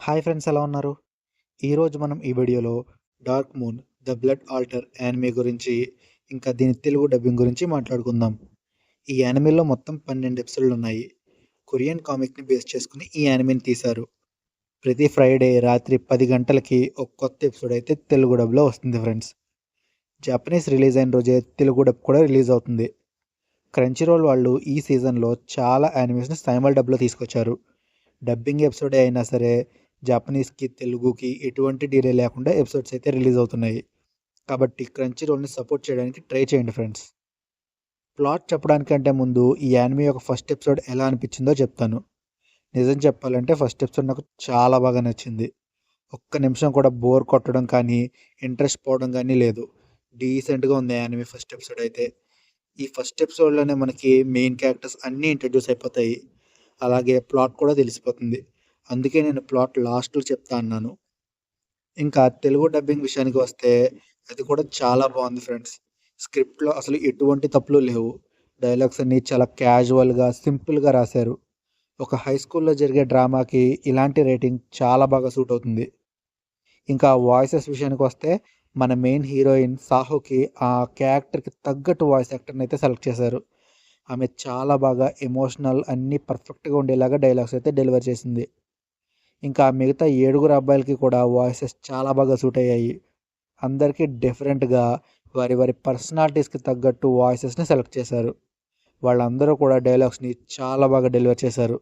Hi friends, ఎలా ఉన్నారు? ఈరోజు మనం ఈ వీడియోలో Dark Moon the Blood Altar anime గురించి, ఇంకా దీని తెలుగు డబ్బింగ్ గురించి మాట్లాడుకుందాం. ఈ యానిమేలో మొత్తం 12 ఎపిసోడ్లు ఉన్నాయి. కొరియన్ కామిక్ని బేస్ చేసుకుని ఈ యానిమేని తీశారు. ప్రతి ఫ్రైడే రాత్రి 10 గంటలకి ఒక కొత్త ఎపిసోడ్ అయితే తెలుగు డబ్లో వస్తుంది ఫ్రెండ్స్. జపనీస్ రిలీజ్ అయిన రోజే తెలుగు డబ్ కూడా రిలీజ్ అవుతుంది. క్రంచీ రోల్ వాళ్ళు ఈ సీజన్లో చాలా యానిమేస్ని సైమల్ డబ్లో తీసుకొచ్చారు. డబ్బింగ్ ఎపిసోడే అయినా సరే జాపనీస్కి తెలుగుకి ఎటువంటి డిలే లేకుండా ఎపిసోడ్స్ అయితే రిలీజ్ అవుతున్నాయి. కాబట్టి క్రంచీ రోల్ని సపోర్ట్ చేయడానికి ట్రై చేయండి ఫ్రెండ్స్. ప్లాట్ చెప్పడానికంటే ముందు ఈ యానిమే యొక్క ఫస్ట్ ఎపిసోడ్ ఎలా అనిపించిందో చెప్తాను. నిజం చెప్పాలంటే ఫస్ట్ ఎపిసోడ్ నాకు చాలా బాగా నచ్చింది. ఒక్క నిమిషం కూడా బోర్ కొట్టడం కానీ ఇంట్రెస్ట్ పోవడం కానీ లేదు. డీసెంట్గా ఉంది యానిమే ఫస్ట్ ఎపిసోడ్ అయితే. ఈ ఫస్ట్ ఎపిసోడ్లోనే మనకి మెయిన్ క్యారెక్టర్స్ అన్నీ ఇంట్రడ్యూస్ అయిపోతాయి. అలాగే ప్లాట్ కూడా తెలిసిపోతుంది. అందుకే నేను ప్లాట్ లాస్ట్లో చెప్తా అన్నాను. ఇంకా తెలుగు డబ్బింగ్ విషయానికి వస్తే అది కూడా చాలా బాగుంది ఫ్రెండ్స్. స్క్రిప్ట్లో అసలు ఎటువంటి తప్పులు లేవు. డైలాగ్స్ అన్నీ చాలా క్యాజువల్గా సింపుల్గా రాశారు. ఒక హై స్కూల్లో జరిగే డ్రామాకి ఇలాంటి రేటింగ్ చాలా బాగా సూట్ అవుతుంది. ఇంకా వాయిసెస్ విషయానికి వస్తే మన మెయిన్ హీరోయిన్ సాహోకి ఆ క్యారెక్టర్కి తగ్గట్టు వాయిస్ యాక్టర్ని అయితే సెలెక్ట్ చేశారు. ఆమె చాలా బాగా ఎమోషనల్ అన్నీ పర్ఫెక్ట్గా ఉండేలాగా డైలాగ్స్ అయితే డెలివర్ చేసింది. ఇంకా మిగతా 7 అబ్బాయిలకి కూడా వాయిసెస్ చాలా బాగా సూట్ అయ్యాయి. అందరికీ డిఫరెంట్గా వారి వారి పర్సనాలిటీస్కి తగ్గట్టు వాయిసెస్ని సెలెక్ట్ చేశారు. వాళ్ళందరూ కూడా డైలాగ్స్ని చాలా బాగా డెలివర్ చేశారు.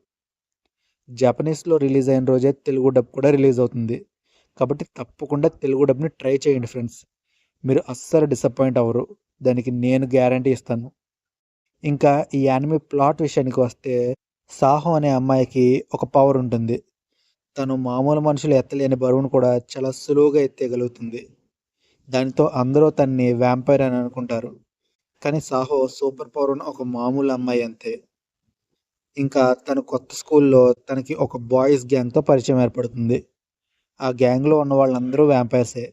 జపనీస్లో రిలీజ్ అయిన రోజే తెలుగు డబ్ కూడా రిలీజ్ అవుతుంది. కాబట్టి తప్పకుండా తెలుగు డబ్ని ట్రై చేయండి ఫ్రెండ్స్. మీరు అస్సలు డిసప్పాయింట్ అవ్వరు. దానికి నేను గ్యారంటీ ఇస్తాను. ఇంకా ఈ యానిమే ప్లాట్ విషయానికి వస్తే సాహో అనే అమ్మాయికి ఒక పవర్ ఉంటుంది. తను మామూలు మనుషులు ఎత్తలేని బరువును కూడా చాలా సులువుగా ఎత్తేయగలుగుతుంది. దానితో అందరూ తన్ని వ్యాంపైర్ అని అనుకుంటారు. కానీ సాహో సూపర్ పవర్ ఉన్న ఒక మామూలు అమ్మాయి అంతే. ఇంకా తను కొత్త స్కూల్లో తనకి ఒక బాయ్స్ గ్యాంగ్తో పరిచయం ఏర్పడుతుంది. ఆ గ్యాంగ్లో ఉన్న వాళ్ళందరూ వ్యాంపైర్సే.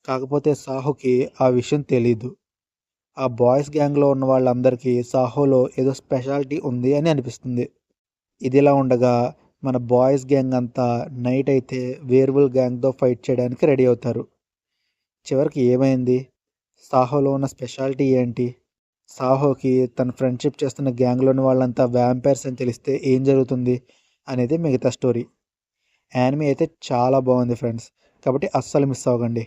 కాకపోతే సాహోకి ఆ విషయం తెలీదు. ఆ బాయ్స్ గ్యాంగ్లో ఉన్న వాళ్ళందరికీ సాహోలో ఏదో స్పెషాలిటీ ఉంది అని అనిపిస్తుంది. ఇదిలా ఉండగా మన బాయ్స్ గ్యాంగ్ అంతా నైట్ అయితే వేర్బుల్ గ్యాంగ్తో ఫైట్ చేయడానికి రెడీ అవుతారు. చివరికి ఏమైంది? సాహోలో ఉన్న స్పెషాలిటీ ఏంటి? సాహోకి తన ఫ్రెండ్షిప్ చేస్తున్న గ్యాంగ్లోని వాళ్ళంతా వ్యాంపైర్స్ అని తెలిస్తే ఏం జరుగుతుంది అనేది మిగతా స్టోరీ. యానిమే అయితే చాలా బాగుంది ఫ్రెండ్స్. కాబట్టి అస్సలు మిస్ అవ్వకండి.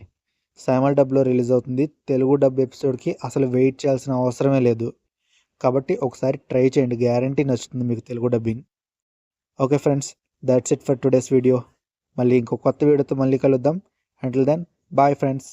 సైమల్ డబ్లో రిలీజ్ అవుతుంది. తెలుగు డబ్ ఎపిసోడ్కి అసలు వెయిట్ చేయాల్సిన అవసరమే లేదు. కాబట్టి ఒకసారి ట్రై చేయండి, గ్యారంటీ నచ్చుతుంది మీకు Telugu dubbing. Okay friends, that's it for today's video. మళ్ళీ ఇంకో కొత్త వీడియోతో మళ్ళీ కలుద్దాం. Until then, bye friends.